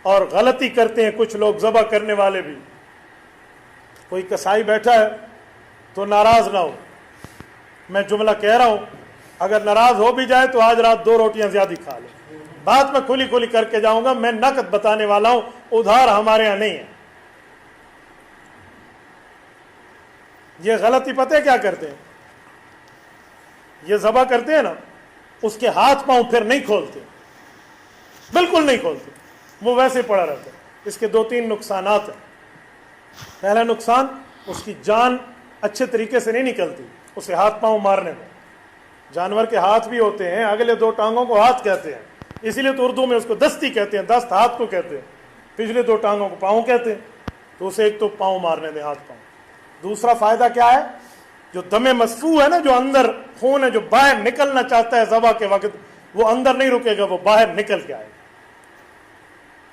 اور غلطی کرتے ہیں کچھ لوگ ذبح کرنے والے بھی. کوئی کسائی بیٹھا ہے تو ناراض نہ ہو، میں جملہ کہہ رہا ہوں، اگر ناراض ہو بھی جائے تو آج رات 2 روٹیاں زیادہ کھا لے. بات میں کھلی کھلی کر کے جاؤں گا، میں نقد بتانے والا ہوں، ادھار ہمارے ہاں نہیں ہے. یہ غلطی پتہ ہے کیا کرتے ہیں؟ یہ ذبح کرتے ہیں نا، اس کے ہاتھ پاؤں پھر نہیں کھولتے، بالکل نہیں کھولتے، وہ ویسے پڑا رہتا ہے. اس کے 2-3 نقصانات ہیں. پہلا نقصان، اس کی جان اچھے طریقے سے نہیں نکلتی اسے ہاتھ پاؤں مارنے میں. جانور کے ہاتھ بھی ہوتے ہیں، اگلے 2 ٹانگوں کو ہاتھ کہتے ہیں، اسی لیے تو اردو میں اس کو دستی کہتے ہیں، دست ہاتھ کو کہتے ہیں، پچھلے 2 ٹانگوں کو پاؤں کہتے ہیں. تو اسے ایک تو پاؤں مارنے دیں، ہاتھ پاؤں. دوسرا فائدہ کیا ہے؟ جو دم مسفوح ہے نا، جو اندر خون ہے جو باہر نکلنا چاہتا ہے ذبح کے وقت، وہ اندر نہیں رکے گا، وہ باہر نکل کے آئے گا.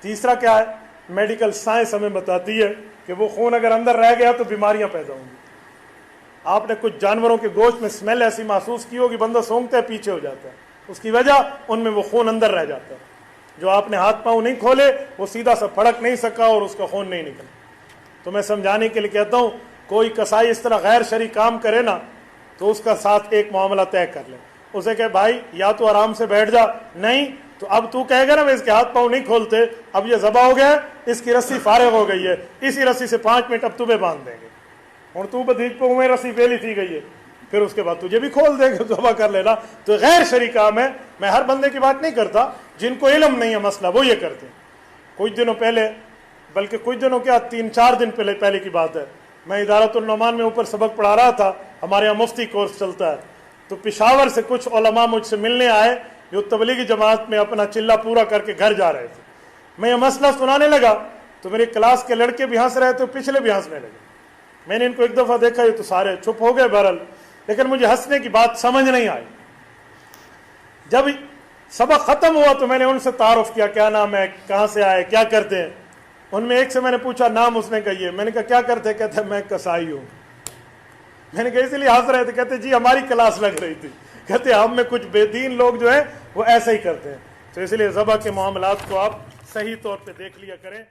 تیسرا کیا ہے؟ میڈیکل سائنس ہمیں بتاتی ہے کہ وہ خون اگر اندر رہ گیا تو بیماریاں پیدا ہوں گی. آپ نے کچھ جانوروں کے گوشت میں اسمیل ایسی محسوس کی ہوگی، بندہ سونگتا ہے پیچھے ہو جاتا ہے، اس کی وجہ ان میں وہ خون اندر رہ جاتا ہے. جو آپ نے ہاتھ پاؤں نہیں کھولے وہ سیدھا سا پھڑک نہیں سکا اور اس کا خون نہیں نکلا. تو میں سمجھانے کے لیے کہتا ہوں، کوئی کسائی اس طرح غیر شرعی کام کرے نا تو اس کا ساتھ ایک معاملہ طے کر لے. اسے کہ بھائی یا تو آرام سے بیٹھ جا، نہیں تو اب تو کہے گا نا میں اس کے ہاتھ پاؤں نہیں کھولتے، اب یہ ذبح ہو گیا، اس کی رسی فارغ ہو گئی ہے، اسی رسی سے 5 منٹ اب تمہیں باندھ دیں گے، اور تو بدیج پہ میں رسی پھیلی تھی گئی ہے، پھر اس کے بعد تجھے بھی کھول دیں گے، ذبح کر لینا. تو غیر شرعی کام ہے. میں ہر بندے کی بات نہیں کرتا، جن کو علم نہیں ہے مسئلہ وہ یہ کرتے ہیں. کچھ دنوں پہلے، بلکہ کچھ دنوں کیا 3-4 دن پہلے کی بات ہے، میں ادارۃ النعمان میں اوپر سبق پڑھا رہا تھا، ہمارے یہاں مفتی کورس چلتا ہے. تو پشاور سے کچھ علماء مجھ سے ملنے آئے جو تبلیغی جماعت میں اپنا چلہ پورا کر کے گھر جا رہے تھے. میں یہ مسئلہ سنانے لگا تو میری کلاس کے لڑکے بھی ہنس رہے تھے، پچھلے بھی ہنسنے لگے. میں نے ان کو ایک دفعہ دیکھا، یہ تو سارے چپ ہو گئے بہرحال، لیکن مجھے ہنسنے کی بات سمجھ نہیں آئی. جب سبق ختم ہوا تو میں نے ان سے تعارف کیا، کیا نام ہے، کہاں سے آئے، کیا کرتے ہیں. ان میں ایک سے میں نے پوچھا نام، اس نے کہا یہ. میں نے کہا کیا کرتے؟ کہتے میں کسائی ہوں. میں نے کہا اس لیے ہنس رہے تھے؟ کہتے جی ہماری کلاس لگ رہی تھی. کہتے ہم میں کچھ بے دین لوگ جو ہیں وہ ایسا ہی کرتے ہیں. تو اس لیے ذبح کے معاملات کو آپ صحیح طور پہ دیکھ لیا کریں.